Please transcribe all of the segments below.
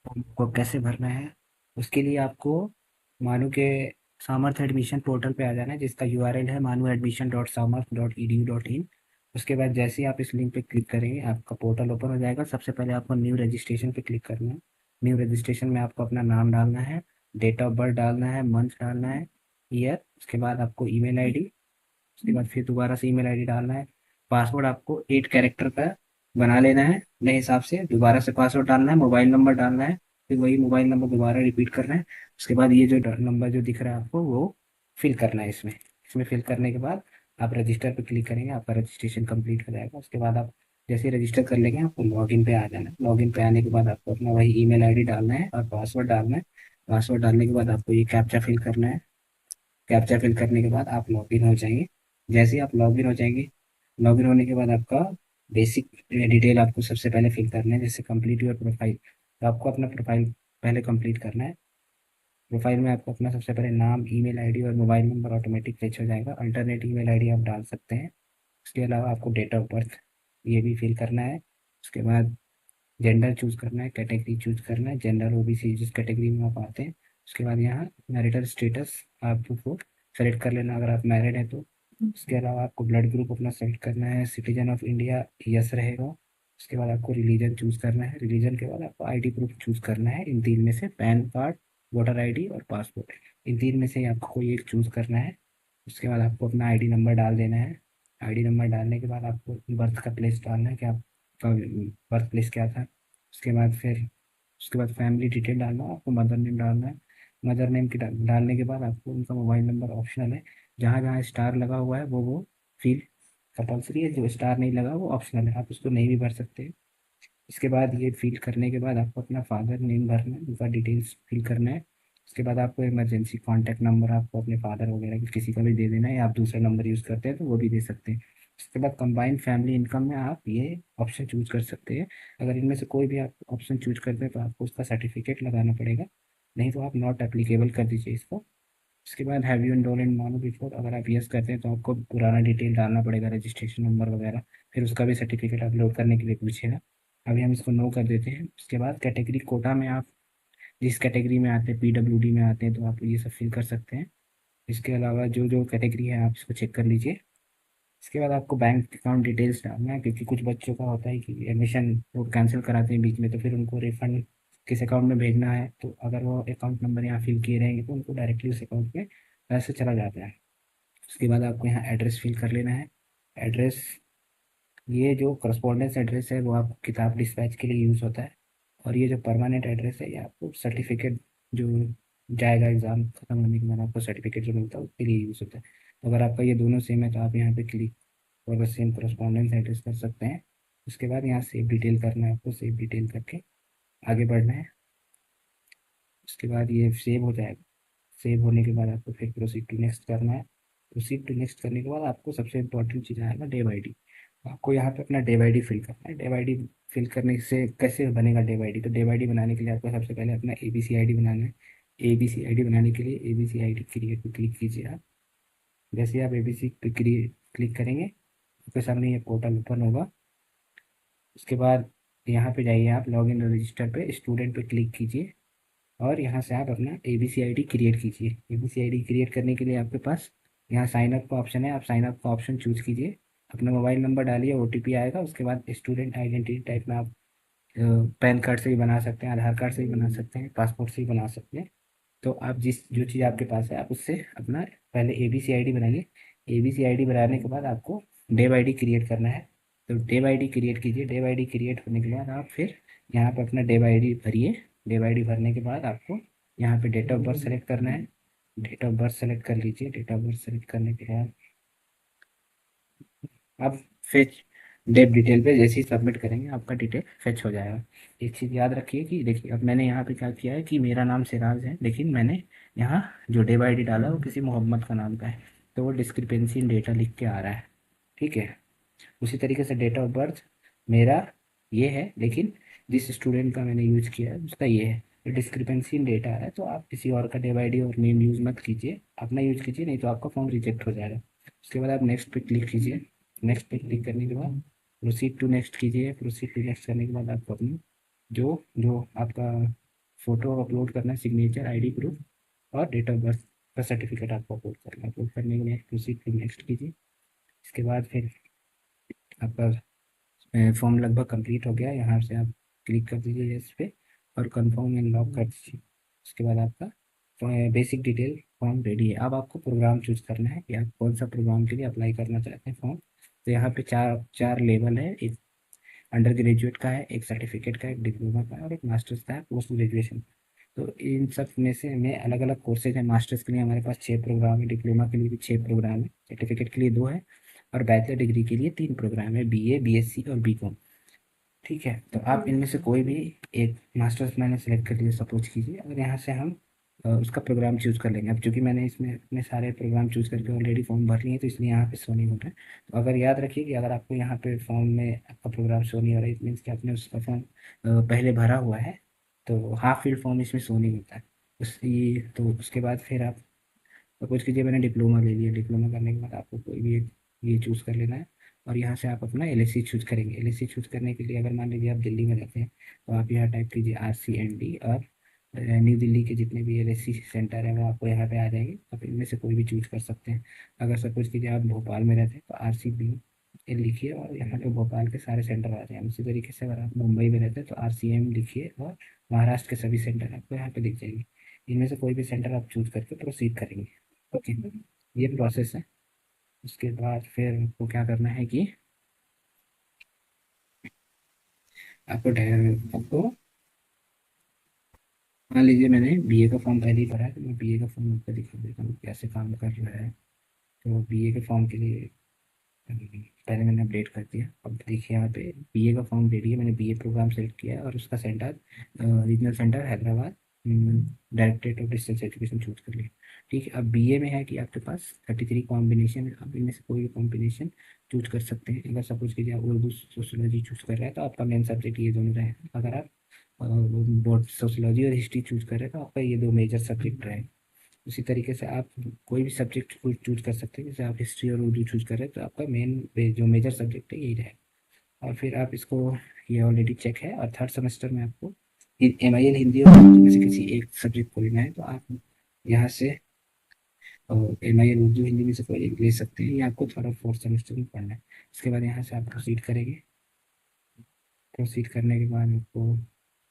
Form को कैसे भरना है, उसके लिए आपको मानो के सामर्थ्य एडमिशन पोर्टल पे आ जाना है, जिसका यूआरएल है manu.admission.samarth.edu.in। उसके बाद जैसे ही आप इस लिंक पे क्लिक करेंगे आपका पोर्टल ओपन हो जाएगा। सबसे पहले आपको न्यू रजिस्ट्रेशन पे क्लिक करना है। न्यू रजिस्ट्रेशन में आपको अपना नाम डालना है, डेट ऑफ बर्थ डालना है, मंथ डालना है, ईयर। उसके बाद आपको ईमेल आईडी, उसके बाद फिर दोबारा से ईमेल आईडी डालना है। पासवर्ड आपको 8 कैरेक्टर का बना लेना है अपने हिसाब से। दोबारा से पासवर्ड डालना है, मोबाइल नंबर डालना है, फिर वही मोबाइल नंबर दोबारा रिपीट करना है। उसके बाद ये जो नंबर जो दिख रहा है आपको वो फिल करना है इसमें। इसमें फिल करने के बाद आप रजिस्टर पर क्लिक करेंगे, आपका रजिस्ट्रेशन कंप्लीट हो जाएगा। उसके बाद आप जैसे ही रजिस्टर कर लेंगे आपको लॉगिन पे आ जाना है। लॉगिन पे आने के बाद आपको अपना वही ईमेल आईडी डालना है और पासवर्ड डालना है। पासवर्ड डालने के बाद आपको ये कैप्चा फिल करना है। कैप्चा फिल करने के बाद आप लॉगिन हो जाएंगे। जैसे ही आप लॉगिन हो जाएंगे, लॉगिन होने के बाद आपका बेसिक डिटेल आपको सबसे पहले फिल करना है, जैसे कंप्लीट योर प्रोफाइल। तो आपको अपना प्रोफाइल पहले कंप्लीट करना है। प्रोफाइल में आपको अपना सबसे पहले नाम, ईमेल आईडी और मोबाइल नंबर ऑटोमेटिक फिच हो जाएगा। अल्टरनेट ईमेल आईडी आप डाल सकते हैं। उसके अलावा आपको डेट ऑफ बर्थ ये भी फिल करना है। उसके बाद जेंडर चूज करना है, कैटेगरी चूज करना है, जनरल ओबीसी जिस कैटेगरी में आप आते हैं। उसके बाद यहाँ मैरिटल स्टेटस आपको सेलेक्ट कर लेना अगर आप मैरिड हैं तो। उसके अलावा आपको ब्लड ग्रुप अपना सेलेक्ट करना है, सिटीजन ऑफ इंडिया यस रहेगा। उसके बाद आपको रिलीजन चूज करना है, रिलीजन के बाद आपको आईडी प्रूफ चूज करना है। इन तीन में से पैन कार्ड, वोटर आईडी और पासपोर्ट, इन तीन में से ही आपको कोई एक चूज करना है। उसके बाद आपको अपना आईडी नंबर डाल देना है। आईडी नंबर डालने के बाद आपको बर्थ का प्लेस डालना है कि आपका बर्थ प्लेस क्या था। उसके बाद फैमिली डिटेल डालना है, आपको मदर नेम डालना है। मदर नेम की डालने के बाद आपको उनका मोबाइल नंबर ऑप्शनल है। जहाँ जहाँ स्टार लगा हुआ है वो फील्ड कंपलसरी है, जो स्टार नहीं लगा वो ऑप्शनल है, आप उसको नहीं भी भर सकते हैं। इसके बाद ये फिल करने के बाद आपको अपना फादर नेम भरना है, उनका डिटेल्स फिल करना है। उसके बाद आपको इमरजेंसी कॉन्टैक्ट नंबर आपको अपने फादर वगैरह की किसी का भी दे देना है, या आप दूसरा नंबर यूज़ करते हैं तो वो भी दे सकते हैं। उसके बाद कंबाइंड फैमिली इनकम में आप ये ऑप्शन चूज कर सकते हैं। अगर इनमें से कोई भी आप ऑप्शन चूज करते हैं तो आपको उसका सर्टिफिकेट लगाना पड़ेगा, नहीं तो आप नॉट एप्लीकेबल कर दीजिए इसको। उसके बाद हैव यू एनरोल इन मानो बिफोर, अगर आप यस करते हैं तो आपको पुराना डिटेल डालना पड़ेगा, रजिस्ट्रेशन नंबर वगैरह, फिर उसका भी सर्टिफिकेट अपलोड करने के लिए पूछेगा। अभी हम इसको नो कर देते हैं। उसके बाद कैटेगरी कोटा में आप जिस कैटेगरी में आते हैं, पीडब्ल्यूडी में आते हैं, तो आप ये सब फिल कर सकते हैं। इसके अलावा जो जो कैटेगरी है आप इसको चेक कर लीजिए। इसके बाद आपको बैंक अकाउंट डिटेल्स डालना है, क्योंकि कुछ बच्चों का होता है कि एडमिशन वो कैंसिल कराते हैं बीच में, तो फिर उनको रिफंड किस अकाउंट में भेजना है, तो अगर वो अकाउंट नंबर यहाँ फिल किए रहेंगे तो उनको डायरेक्टली उस अकाउंट में पैसे चला जाता है। उसके बाद आपको यहाँ एड्रेस फिल कर लेना है। एड्रेस, ये जो करस्पॉन्डेंस एड्रेस है वो आपको किताब डिस्पैच के लिए यूज़ होता है। और ये जो परमानेंट एड्रेस है ये आपको सर्टिफिकेट जो जाएगा एग्ज़ाम खत्म होने के बाद आपको सर्टिफिकेट जो मिलता है उसके लिए यूज़ होता है। तो अगर आपका ये दोनों सेम है तो आप यहाँ पे क्लिक और बस सेम करस्पॉन्डेंस एड्रेस कर सकते हैं। उसके बाद यहाँ सेव डिटेल करना है, आपको सेव डिटेल करके आगे बढ़ना है। उसके बाद ये सेव हो जाएगा। सेव होने के बाद आपको फिर प्रोसीड टू नेक्स्ट करना है। प्रोसीड टू नेक्स्ट करने के बाद आपको सबसे इंपॉर्टेंट चीज़ आएगा डे बाई डी। आपको यहाँ पे अपना डे बाई डी फिल करना है। डे बाई डी फिल करने से कैसे बनेगा डे बाई डी, तो डे बाई डी बनाने के लिए आपको सबसे पहले अपना A B C I D बनाना है। ए बी सी आई डी बनाने के लिए A B C I D create पे क्लिक कीजिए आप। जैसे ही आप ए बी सी पे क्लिक करेंगे आपके सामने ये पोर्टल ओपन होगा। उसके बाद यहाँ पे जाइए, आप लॉग इन रजिस्टर पे स्टूडेंट पे क्लिक कीजिए और यहाँ से आप अपना A B C I D create कीजिए। A B C I D create करने के लिए आपके पास यहाँ साइन अप का ऑप्शन है, आप साइन अप का ऑप्शन चूज कीजिए। अपना मोबाइल नंबर डालिए, ओ टी पी आएगा। उसके बाद स्टूडेंट आइडेंटिटी टाइप में आप पैन कार्ड से भी बना सकते हैं, आधार कार्ड से भी बना सकते हैं, पासपोर्ट से भी बना सकते हैं। तो आप जिस जो चीज़ आपके पास है आप उससे अपना पहले ए बी सी आई डी बनाइए। ए बी सी आई डी बनाने के बाद आपको डे बाई डी क्रिएट करना है। तो डे बाई डी क्रिएट कीजिए। डे बाई डी क्रिएट होने के बाद आप फिर यहाँ पे अपना डे बाई डी भरिए। डे बाई डी भरने के बाद आपको यहाँ पे डेट ऑफ बर्थ सेलेक्ट करना है। डेट ऑफ बर्थ सेलेक्ट कर लीजिए। डेट ऑफ बर्थ सेलेक्ट करने के बाद आप फेच डेप डिटेल पे जैसे ही सबमिट करेंगे आपका डिटेल फेच हो जाएगा। एक चीज़ याद रखिए कि देखिए अब मैंने यहाँ पे क्या किया है कि मेरा नाम सिराज है, लेकिन मैंने यहाँ जो डे बाई डी डाला है वो किसी मोहम्मद का नाम का है, तो वो डिस्क्रिपेंसी इन डेटा लिख के आ रहा है। ठीक है। उसी तरीके से डेट ऑफ बर्थ मेरा ये है, लेकिन जिस स्टूडेंट का मैंने यूज किया है उसका ये है। डिस्क्रिपेंसी इन डेटा है, तो आप किसी और का डे बाई डी और नेम यूज़ मत कीजिए, अपना यूज कीजिए, नहीं तो आपका फॉर्म रिजेक्ट हो जाएगा। उसके बाद आप नेक्स्ट पे क्लिक कीजिए। नेक्स्ट पे क्लिक करने के बाद प्रोसीड टू नेक्स्ट कीजिए। प्रोसीड टू नेक्स्ट करने के बाद आपको अपनी जो जो आपका फोटो अपलोड करना है, सिग्नेचर, आईडी प्रूफ और डेट ऑफ बर्थ का सर्टिफिकेट आपको अपलोड करना है। अपलोड करने के लिए प्रोसीड फिर नेक्स्ट कीजिए। इसके बाद फिर आपका फॉर्म लगभग कंप्लीट हो गया। यहाँ से आप क्लिक कर दीजिए इस पे और कंफर्म एंड लॉक कर दीजिए। उसके बाद आपका बेसिक डिटेल फॉर्म रेडी है। अब आपको प्रोग्राम चूज करना है कि आप कौन सा प्रोग्राम के लिए अप्लाई करना चाहते हैं फॉर्म। तो यहाँ पे चार चार लेवल है, एक अंडर ग्रेजुएट का है, एक सर्टिफिकेट का है, एक डिप्लोमा का है और एक मास्टर्स का है, पोस्ट ग्रेजुएशन। तो इन सब में से हमें अलग अलग कोर्सेज हैं। मास्टर्स के लिए हमारे पास 6 प्रोग्राम है, डिप्लोमा के लिए भी 6 प्रोग्राम है, सर्टिफिकेट के लिए 2 है और बैचलर डिग्री के लिए 3 प्रोग्राम है, बीए, बीएससी और बीकॉम। ठीक है, तो आप इनमें से कोई भी एक मास्टर्स मैंने सेलेक्ट कर लिया सपोज कीजिए, और यहाँ से हम उसका प्रोग्राम चूज़ कर लेंगे। अब चूंकि मैंने इसमें अपने सारे प्रोग्राम चूज़ करके ऑलरेडी फॉर्म भर लिए हैं तो इसलिए यहाँ पे शो नहीं हो रहा है। तो अगर याद रखिए कि अगर आपको यहाँ पे फॉर्म में आपका प्रोग्राम शो नहीं हो रहा है, इट मीन्स कि आपने उसका फॉर्म पहले भरा हुआ है, तो हाफ फिल फॉर्म इसमें शो नहीं होता है। उसी तो उसके बाद फिर आप सपोज कीजिए मैंने डिप्लोमा ले लिया। डिप्लोमा करने के बाद आपको कोई भी एक ये चूज़ कर लेना है और यहाँ से आप अपना एलएससी चूज़ करेंगे। एलएससी चूज़ करने के लिए अगर मान लीजिए आप दिल्ली में रहते हैं तो आप यहाँ टाइप कीजिए RCND और न्यू दिल्ली के जितने भी एलएससी सेंटर है वो आपको यहाँ पे आ जाएंगे। आप इनमें से कोई भी चूज़ कर सकते हैं। अगर सपोज कीजिए आप भोपाल में रहते हैं तो RCB लिखिए और यहाँ पे भोपाल के सारे सेंटर आ जाएंगे। उसी तरीके से अगर आप मुंबई में रहते हैं तो RCM लिखिए और महाराष्ट्र के सभी सेंटर आपको यहाँ पे दिख जाएंगे। इनमें से कोई भी सेंटर आप चूज़ करके प्रोसीड करेंगे। ओके, ये प्रोसेस है। उसके बाद फिर आपको क्या करना है कि आपको मान लीजिए मैंने बीए का फॉर्म पहले ही भरा है तो मैं बीए का फॉर्म आपको दिखा देता हूँ कैसे काम कर रहा है। तो बीए के फॉर्म के लिए पहले मैंने अपडेट कर दिया। अब देखिए यहाँ पे बीए का फॉर्म रेडी है। मैंने बीए प्रोग्राम सेलेक्ट किया है और उसका centre regional centre Hyderabad, directorate of distance education choose कर लिया। ठीक है, अब बीए में है कि आपके पास 33 कॉम्बिनेशन है। आप इनमें से कोई भी कॉम्बिनेशन चूज कर सकते हैं। अगर सपोज कीजिए आप उर्दू सोशोलॉजी चूज कर रहे हैं तो आपका मेन सब्जेक्ट ये दोनों रहेगा। अगर आप बोर्ड सोशोलॉजी और हिस्ट्री चूज कर रहे हैं तो आपका ये 2 मेजर सब्जेक्ट रहेगा। उसी तरीके से आप कोई भी सब्जेक्ट को चूज कर सकते हैं। जैसे आप हिस्ट्री और उर्दू चूज कर रहे हैं तो आपका मेन जो मेजर सब्जेक्ट है यही रहेगा। और फिर आप इसको, ये ऑलरेडी चेक है। और थर्ड सेमेस्टर में आपको MIL हिंदी और उर्दू में से किसी एक सब्जेक्ट को लेना है तो आप यहाँ से MIL उर्दू हिंदी में से कोई एक ले सकते हैं। ये आपको थोड़ा फोर्थ सेमेस्टर में पढ़ना है। इसके बाद यहाँ से आप प्रोसीड करेंगे। प्रोसीड करने के बाद आपको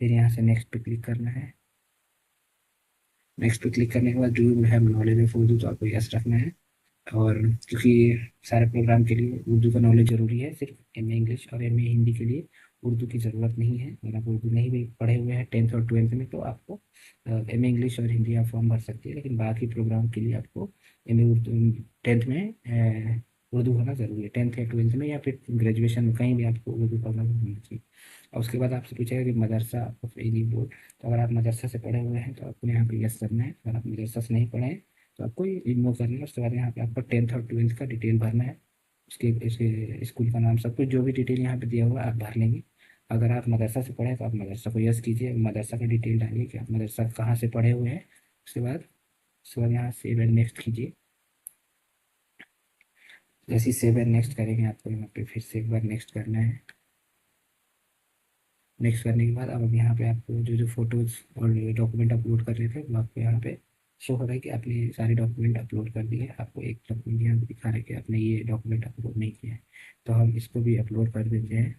फिर यहाँ से नेक्स्ट पे क्लिक करना है। नेक्स्ट पे क्लिक करने के बाद do you have knowledge of Urdu तो आपको यस रखना है। और क्योंकि सारे प्रोग्राम के लिए उर्दू का नॉलेज ज़रूरी है, सिर्फ MA इंग्लिश और MA हिंदी के लिए उर्दू की ज़रूरत नहीं है। अगर आप उर्दू नहीं भी पढ़े हुए हैं 10th और 12th में तो आपको MA इंग्लिश और हिंदी आप फॉर्म भर सकते हैं। लेकिन बाकी प्रोग्राम के लिए आपको MA उर्दू 10th में उर्दू होना ज़रूरी है। 10th या 12th में या फिर ग्रेजुएशन में कहीं भी आपको उर्दू पढ़ना होना चाहिए। और उसके बाद आपसे पूछेगा कि मदरसा ऑफ एनी बोर्ड, तो अगर आप मदरसा से पढ़े हुए हैं तो आपको यहाँ पे यस करना है। अगर आप मदरसा से नहीं पढ़े हैं तो आपको इग्नोर करना है। उसके बाद यहाँ पे आपको 10th और 12th का डिटेल भरना है। उसके स्कूल का नाम सब कुछ जो भी डिटेल यहाँ पे दिया हुआ है आप भर लेंगे। अगर आप मदरसा से पढ़े हैं तो आप मदरसा को यस कीजिए, मदरसा का डिटेल डालिए कि आप मदरसा कहाँ से पढ़े हुए हैं। उसके बाद यहाँ सेव एंड नेक्स्ट कीजिए। जैसे ही सेव एंड नेक्स्ट करेंगे आपको यहाँ पे फिर से एक बार नेक्स्ट करना है। नेक्स्ट करने के बाद अब यहाँ पे आपको जो जो फोटोज़ और डॉक्यूमेंट अपलोड कर रहे थे वो आपको यहाँ पे शो हो रहा है कि आपने सारे डॉक्यूमेंट अपलोड कर दिए। आपको एक डॉक्यूमेंट यहाँ पे दिखा रहा है कि आपने ये डॉक्यूमेंट अपलोड नहीं किया है, तो हम इसको भी अपलोड कर देते हैं।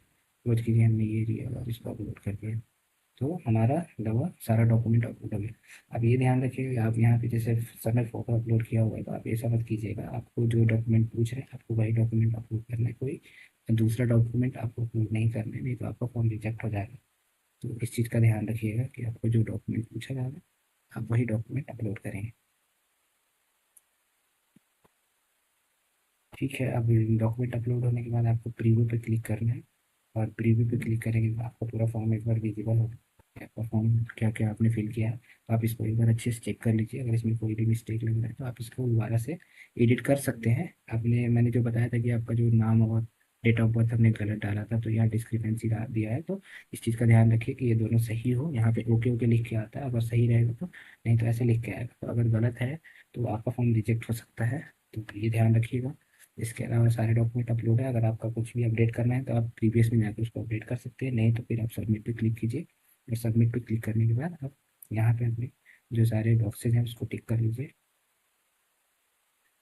रोज के लिए हमने ये दिया और इसको अपलोड कर दिया तो हमारा दवा सारा डॉक्यूमेंट अपलोड हो गया। अब ये ध्यान रखिएगा आप यहाँ पे जैसे सर ने फोटो अपलोड किया हुआ है तो आप ऐसा मत कीजिएगा। आपको जो डॉक्यूमेंट पूछ रहे हैं आपको वही डॉक्यूमेंट अपलोड करना है, कोई दूसरा डॉक्यूमेंट आपको अपलोड नहीं करना है, नहीं तो आपका फॉर्म रिजेक्ट हो जाएगा। तो इस चीज़ का ध्यान रखिएगा कि आपको जो डॉक्यूमेंट पूछा जा रहा है आप वही डॉक्यूमेंट अपलोड करेंगे। ठीक है, अब डॉक्यूमेंट अपलोड होने के बाद आपको प्रीव्यू पे क्लिक करना है। और प्रीव्यू पे क्लिक करेंगे तो आपका पूरा फॉर्म एक बार विजिबल होगा कि आपका फॉर्म क्या क्या आपने फिल किया है। तो आप इसको एक बार अच्छे से चेक कर लीजिए। अगर इसमें कोई भी मिस्टेक लग रहा है तो आप इसको दोबारा से एडिट कर सकते हैं। मैंने जो बताया था कि आपका जो नाम और डेट ऑफ बर्थ हमने गलत डाला था तो यहाँ डिस्क्रिपेंसी दिया है। तो इस चीज़ का ध्यान रखिए कि ये दोनों सही हो। यहाँ पे ओके ओके लिख के आता है, अगर सही रहेगा तो, नहीं तो ऐसे लिख के आएगा। तो अगर गलत है तो आपका फॉर्म रिजेक्ट हो सकता है, तो ये ध्यान रखिएगा। इसके अलावा सारे डॉक्यूमेंट अपलोड है। अगर आपका कुछ भी अपडेट करना है तो आप प्रीवियस में जाकर उसको अपडेट कर सकते हैं, नहीं तो फिर आप सबमिट पे क्लिक कीजिए। और सबमिट पे क्लिक करने के बाद आप यहाँ पे अपने जो सारे बॉक्सेज हैं उसको टिक कर लीजिए।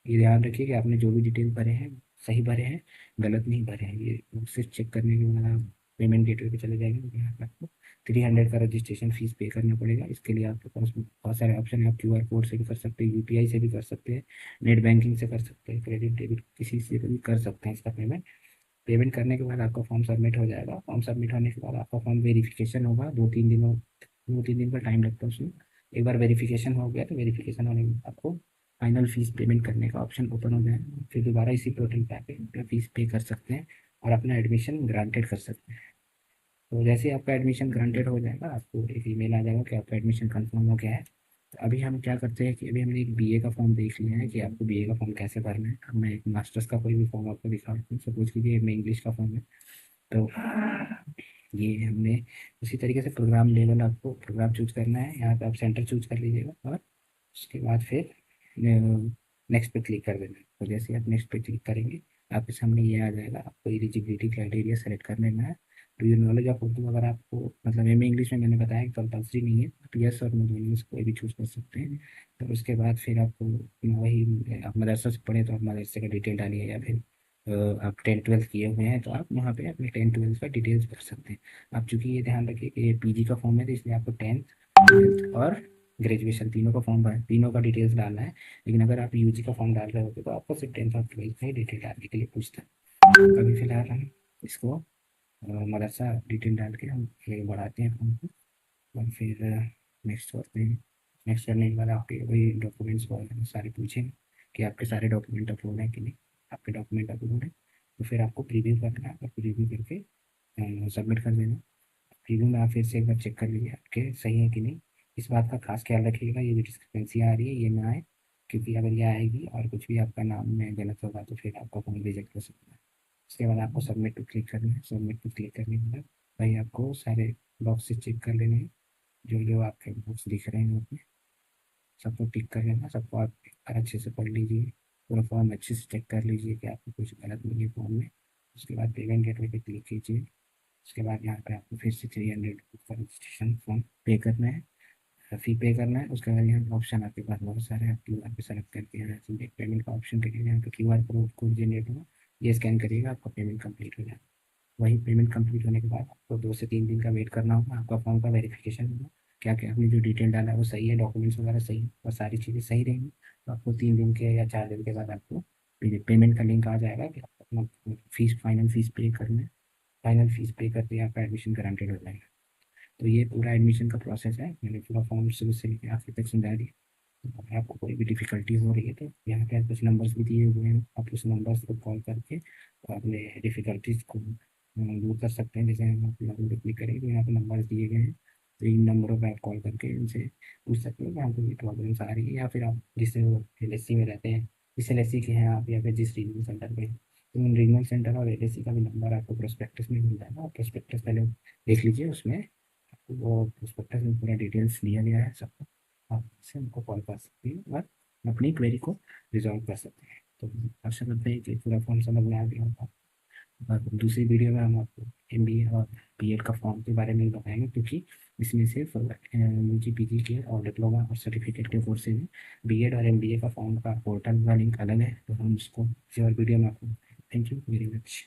ये ध्यान रखिए कि आपने जो भी डिटेल भरे हैं सही भरे हैं, गलत नहीं भरे हैं। ये बॉक्सेज चेक करने के बाद आप पेमेंट गेटवे पे चले जाएंगे। यहाँ पे आपको 300 का रजिस्ट्रेशन फीस पे करना पड़ेगा। इसके लिए आपके पास बहुत सारे ऑप्शन है। आप QR कोड से भी कर सकते हैं, UPI से भी कर सकते हैं, नेट बैंकिंग से कर सकते हैं, क्रेडिट डेबिट किसी से भी कर सकते हैं इसका पेमेंट। पेमेंट करने के बाद आपका फॉर्म सबमिट हो जाएगा। फॉर्म सबमिट होने के बाद आपका फॉर्म वेरिफिकेशन होगा। 2-3 दिन का टाइम लगता है उसमें। एक बार वेरिफिकेशन हो गया तो वेरिफिकेशन होने के बाद आपको फाइनल फीस पेमेंट करने का ऑप्शन ओपन हो जाएगा। फिर दोबारा इसी पोर्टल पे आके अपना फीस पे कर सकते हैं और अपना एडमिशन ग्रांटेड कर सकते हैं। तो जैसे ही आपका एडमिशन ग्रांटेड हो जाएगा आपको एक ईमेल आ जाएगा कि आपका एडमिशन कंफर्म हो गया है। तो अभी हम क्या करते हैं कि अभी हमने एक BA का फॉर्म देख लिया है कि आपको BA का फॉर्म कैसे भरना है। अब मैं एक मास्टर्स का कोई भी फॉर्म आपको दिखाऊँ, सपोज कीजिए मैं इंग्लिश का फॉर्म है। तो ये हमने उसी तरीके से प्रोग्राम लेवल आपको प्रोग्राम चूज करना है। यहाँ पे आप सेंटर चूज कर लीजिएगा और उसके बाद फिर नेक्स्ट पे क्लिक कर देना है। तो जैसे आप नेक्स्ट पे क्लिक करेंगे आपके सामने ये आ जाएगा। आपको एलिजिबिलिटी क्राइटेरिया सेलेक्ट कर लेना है। Do you knowledge of Urdu, अगर आपको मतलब एम इंग्लिश में मैंने बताया कि कंपल्सरी नहीं है, आप यस और नो दोनों में से कोई भी चूज कर सकते हैं। तो उसके बाद फिर आपको वही, आप मदरसा से पढ़े तो आप मदरसे का डिटेल डालिए, या फिर आप 10th-12th किए हुए हैं तो आप वहाँ पे अपने 10th-12th का डिटेल्स भर सकते हैं। आप चूंकि ये ध्यान रखिए कि ये PG का फॉर्म है तो इसलिए आपको 10th और ग्रेजुएशन तीनों का फॉर्म भर, तीनों का डिटेल्स डालना है। लेकिन अगर आप UG का फॉर्म डाल रहे होते तो आपको सिर्फ 10th और 12th का ही डिटेल डालने के लिए पूछता है। अभी फिलहाल हम इसको मदरसा डिटेल डाल के हम आगे बढ़ाते हैं फॉर्म को। और फिर नेक्स्ट करते हैं। नेक्स्ट करने के बाद आपके वही डॉक्यूमेंट्स वगैरह सारे पूछेंगे कि आपके सारे डॉक्यूमेंट अपलोड हैं कि नहीं। आपके डॉक्यूमेंट अपलोड है तो फिर आपको प्रीव्यू करना है और प्रीव्यू करके सबमिट कर देना। प्रीव्यू में आप फिर से एक बार चेक कर लीजिए आपके सही है कि नहीं। इस बात का खास ख्याल रखिएगा ये जो डिस्क्रिपेंसी आ रही है ये ना आए, क्योंकि अगर ये आएगी और कुछ भी आपका नाम में गलत होगा तो फिर आपका फॉर्म रिजेक्ट हो सकता है। उसके बाद आपको सबमिट पे क्लिक करना है। सबमिट पे क्लिक करने के बाद भाई आपको सारे बॉक्सेस चेक कर लेने हैं। जो जो आपके बुक्स दिख रहे हैं उसमें सबको टिक कर लेना। सबको आप एक बार अच्छे से पढ़ लीजिए, पूरा फॉर्म अच्छे से चेक कर लीजिए कि आपको कुछ गलत नहीं है फॉर्म में। उसके बाद पेमेंट गेटवे पे क्लिक कीजिए। उसके बाद यहाँ पे आपको फिर से 300 का रजिस्ट्रेशन फॉर्म पे करना है, फी पे करना है। उसके बाद यहाँ ऑप्शन आपके पास बहुत सारे हैं। आप QR पे सेलेक्ट करके यहाँ से पेमेंट का ऑप्शन करिए। यहाँ पे QR कोड जनरेट होगा, ये स्कैन करिएगा आपका पेमेंट कंप्लीट हो जाएगा। वही पेमेंट कंप्लीट होने के बाद आपको 2 से 3 दिन का वेट करना होगा। आपका फॉर्म का वेरिफिकेशन होगा, क्या क्या आपने जो डिटेल डाला है वो सही है, डॉक्यूमेंट्स वगैरह सही है और सारी चीज़ें सही रहेंगी। तो आपको 3 दिन के या 4 दिन के बाद आपको पेमेंट का लिंक आ जाएगा कि आपको अपना फीस फाइनल फीस पे करना है। फाइनल फीस पे करके आपका एडमिशन गारंटेड हो जाएगा। तो ये पूरा एडमिशन का प्रोसेस है। मैंने पूरा फॉर्म शुरू से लेकर आखिर तक समझा दिया। तो अगर आपको कोई भी डिफिकल्टी हो रही है तो यहाँ पे कुछ नंबर्स भी दिए हुए हैं, आप उस नंबर्स को कॉल करके तो अपने डिफिकल्टीज को दूर कर सकते हैं। जैसे हम अपना क्लिक करेंगे तो यहाँ पे नंबर्स दिए गए हैं, तो इन नंबरों पर आप कॉल करके इनसे पूछ सकते हैं कि हमको ये प्रॉब्लम्स आ रही है। या फिर आप जिस LSC में रहते हैं, जिस LSC के हैं आप, या फिर जिस रीजनल सेंटर पे हैं, तो उन रीजनल सेंटर और LSC का भी नंबर आपको प्रोस्पेक्टस में मिल जाएगा। आप प्रोस्पेक्टस पहले देख लीजिए, उसमें वो प्रोस्पेक्टस में पूरा डिटेल्स दिया गया है सबको। आप इससे उनको कॉल कर सकते हैं और अपनी क्वेरी को रिजॉल्व कर सकते हैं। तो आशा करते हैं कि पूरा फॉर्म समझ में आ गया होगा। और दूसरी वीडियो में हम आपको MBA और B.Ed का फॉर्म के बारे में बताएंगे, क्योंकि इसमें सिर्फ UG PG के और डिप्लोमा और सर्टिफिकेट के कोर्सेज हैं। B.Ed और MBA का फॉर्म का पोर्टल का लिंक अलग है, तो हम उसको किसी और वीडियो में आपको। Thank you very much.